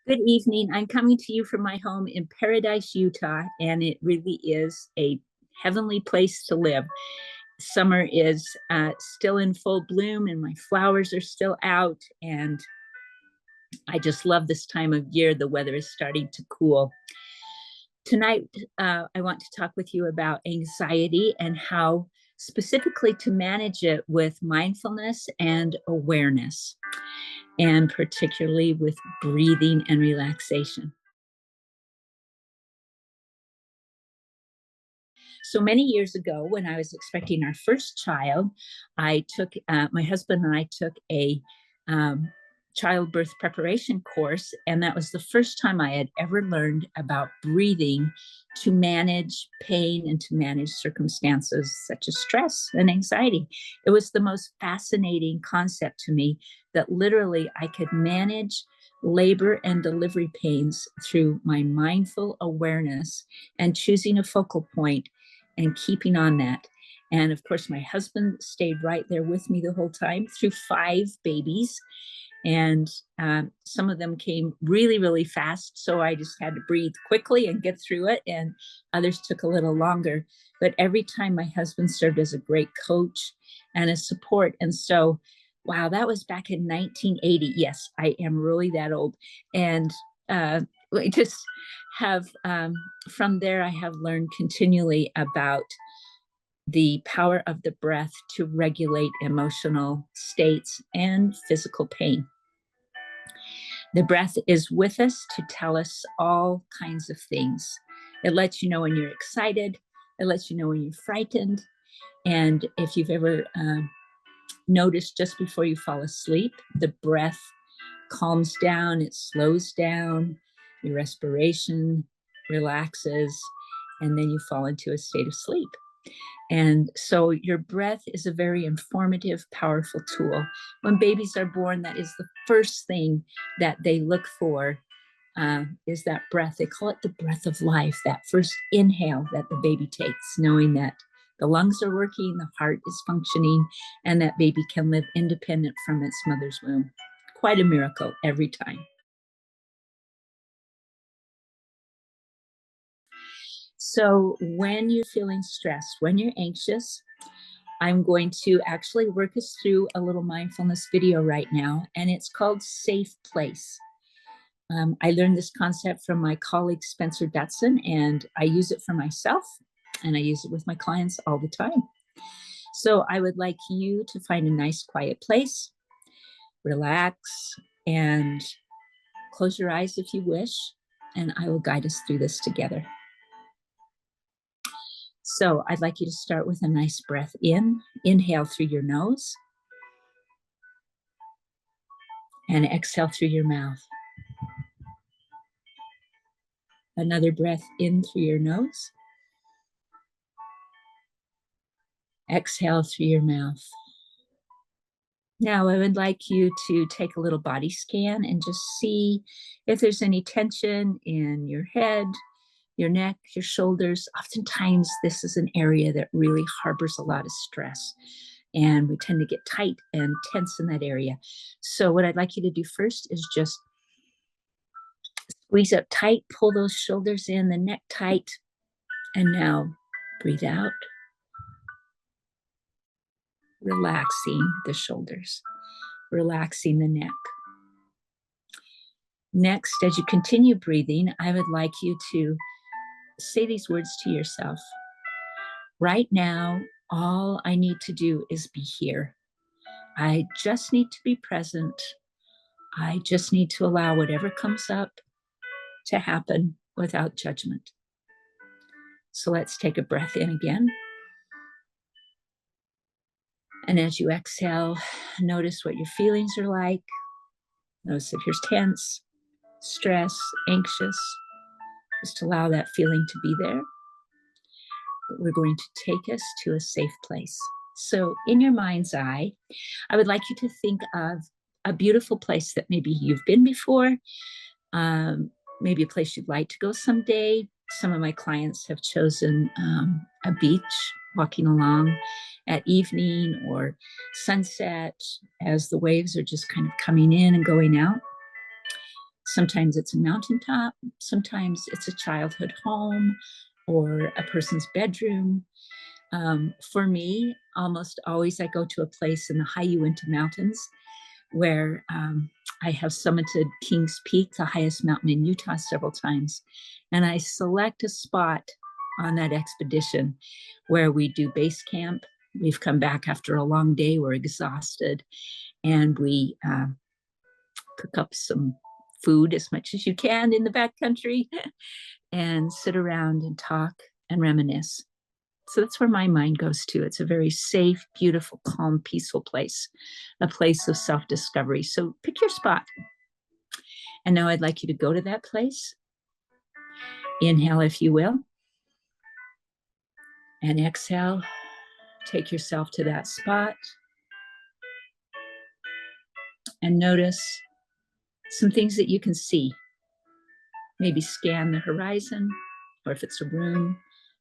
Good evening. I'm coming to you from my home in Paradise, Utah, and it really is a heavenly place to live. Summer is still in full bloom, and my flowers are still out, and I just love this time of year. The weather is starting to cool. Tonight, I want to talk with you about anxiety and how specifically to manage it with mindfulness and awareness, and particularly with breathing and relaxation. So many years ago, when I was expecting our first child, my husband and I took a um, childbirth preparation course, and that was the first time I had ever learned about breathing to manage pain and to manage circumstances such as stress and anxiety. It was the most fascinating concept to me that literally I could manage labor and delivery pains through my mindful awareness and choosing a focal point and keeping on that. And of course, my husband stayed right there with me the whole time through 5 babies. And some of them came really, really fast. So I just had to breathe quickly and get through it. And others took a little longer. But every time my husband served as a great coach and a support. And so, wow, that was back in 1980. Yes, I am really that old. And I just have, from there, I have learned continually about the power of the breath to regulate emotional states and physical pain. The breath is with us to tell us all kinds of things. It lets you know when you're excited. It lets you know when you're frightened. And if you've ever noticed just before you fall asleep, the breath calms down, it slows down, your respiration relaxes, and then you fall into a state of sleep. And so your breath is a very informative, powerful tool. When babies are born, that is the first thing that they look for, is that breath. They call it the breath of life, that first inhale that the baby takes, knowing that the lungs are working, the heart is functioning, and that baby can live independent from its mother's womb. Quite a miracle every time. So when you're feeling stressed, when you're anxious, I'm going to actually work us through a little mindfulness video right now, and it's called Safe Place. I learned this concept from my colleague, Spencer Dutson, and I use it for myself, and I use it with my clients all the time. So I would like you to find a nice, quiet place, relax, and close your eyes if you wish, and I will guide us through this together. So I'd like you to start with a nice breath in. Inhale through your nose and exhale through your mouth. Another breath in through your nose. Exhale through your mouth. Now I would like you to take a little body scan and just see if there's any tension in your head, your neck, your shoulders. Oftentimes this is an area that really harbors a lot of stress, and we tend to get tight and tense in that area. So what I'd like you to do first is just squeeze up tight, pull those shoulders in, the neck tight, and now breathe out, relaxing the shoulders, relaxing the neck. Next, as you continue breathing, I would like you to say these words to yourself. Right now, all I need to do is be here. I just need to be present. I just need to allow whatever comes up to happen without judgment. So let's take a breath in again. And as you exhale, notice what your feelings are like. Notice if you're tense, stressed, anxious. Just allow that feeling to be there. But we're going to take us to a safe place. So in your mind's eye, I would like you to think of a beautiful place that maybe you've been before, maybe a place you'd like to go someday. Some of my clients have chosen a beach, walking along at evening or sunset as the waves are just kind of coming in and going out. Sometimes it's a mountaintop, sometimes it's a childhood home or a person's bedroom. For me, almost always I go to a place in the high Uinta Mountains where I have summited Kings Peak, the highest mountain in Utah, several times. And I select a spot on that expedition where we do base camp. We've come back after a long day, we're exhausted, and we cook up some food as much as you can in the backcountry and sit around and talk and reminisce. So that's where my mind goes to. It's a very safe, beautiful, calm, peaceful place, a place of self-discovery. So pick your spot. And now I'd like you to go to that place. Inhale, if you will. And exhale. Take yourself to that spot. And notice some things that you can see. Maybe scan the horizon, or if it's a room,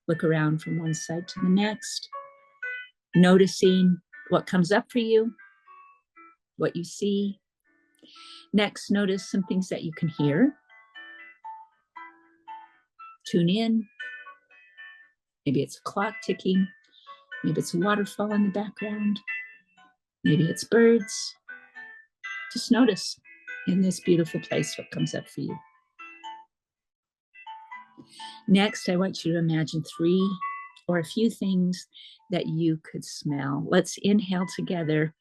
look around from one side to the next, noticing what comes up for you, what you see. Next, notice some things that you can hear. Tune in. Maybe it's a clock ticking. Maybe it's a waterfall in the background. Maybe it's birds. Just notice in this beautiful place what comes up for you. Next, I want you to imagine 3 or a few things that you could smell. Let's inhale together.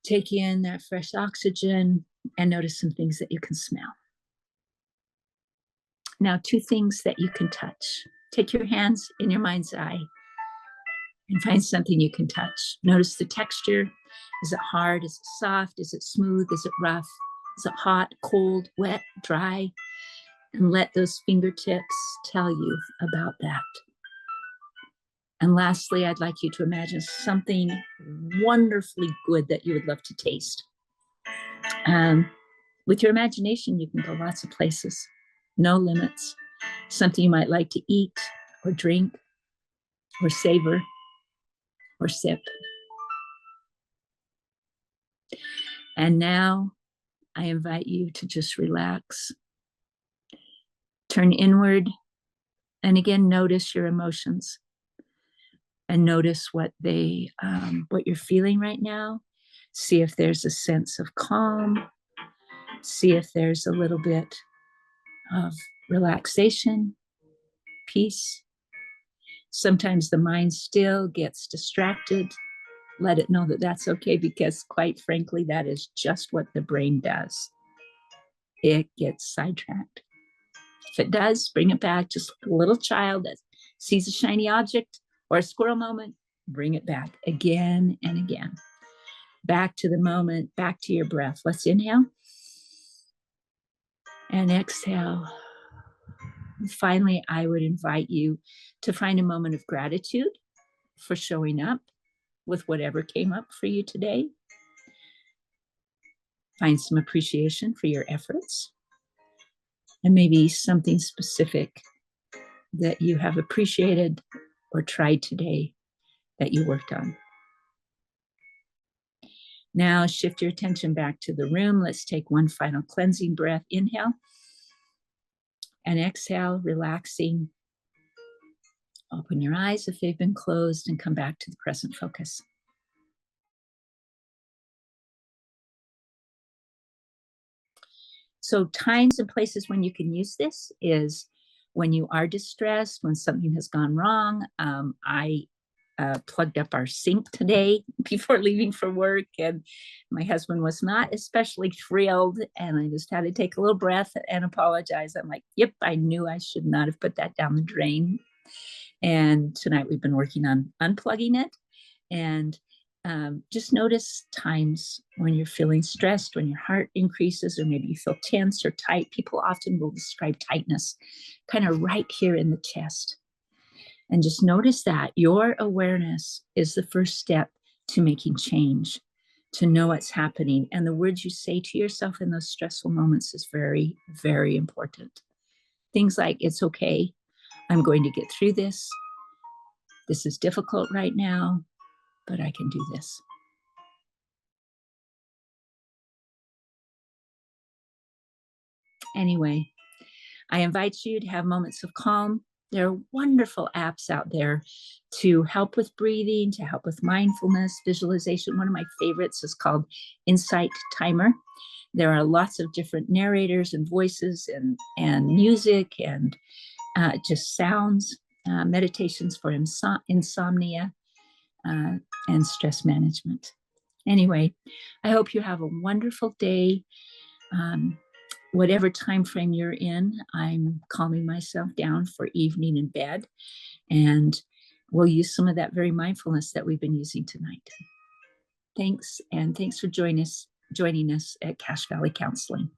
Take in that fresh oxygen and notice some things that you can smell. Now, 2 things that you can touch. Take your hands in your mind's eye and find something you can touch. Notice the texture. Is it hard? Is it soft? Is it smooth? Is it rough? Is it hot, cold, wet, dry? And let those fingertips tell you about that. And lastly, I'd like you to imagine something wonderfully good that you would love to taste. With your imagination, you can go lots of places, no limits. Something you might like to eat or drink or savor or sip. And now I invite you to just relax. Turn inward and again, notice your emotions and notice what you're feeling right now. See if there's a sense of calm. See if there's a little bit of relaxation, peace. Sometimes the mind still gets distracted. Let it know that that's okay, because quite frankly, that is just what the brain does. It gets sidetracked. If it does, bring it back. Just like a little child that sees a shiny object or a squirrel moment, bring it back again and again. Back to the moment, back to your breath. Let's inhale and exhale. And finally, I would invite you to find a moment of gratitude for showing up with whatever came up for you today. Find some appreciation for your efforts and maybe something specific that you have appreciated or tried today that you worked on. Now shift your attention back to the room. Let's take one final cleansing breath. Inhale and exhale, relaxing. Open your eyes if they've been closed and come back to the present focus. So times and places when you can use this is when you are distressed, when something has gone wrong. I plugged up our sink today before leaving for work, and my husband was not especially thrilled, and I just had to take a little breath and apologize. I'm like, yep, I knew I should not have put that down the drain. And tonight we've been working on unplugging it. And just notice times when you're feeling stressed, when your heart increases, or maybe you feel tense or tight. People often will describe tightness kind of right here in the chest. And just notice that your awareness is the first step to making change, to know what's happening. And the words you say to yourself in those stressful moments is very, very important. Things like, it's okay, I'm going to get through this. This is difficult right now, but I can do this. Anyway, I invite you to have moments of calm. There are wonderful apps out there to help with breathing, to help with mindfulness, visualization. One of my favorites is called Insight Timer. There are lots of different narrators and voices and music and just sounds, meditations for insomnia and stress management. Anyway, I hope you have a wonderful day. Whatever time frame you're in, I'm calming myself down for evening in bed, and we'll use some of that very mindfulness that we've been using tonight. Thanks, and thanks for joining us at Cache Valley Counseling.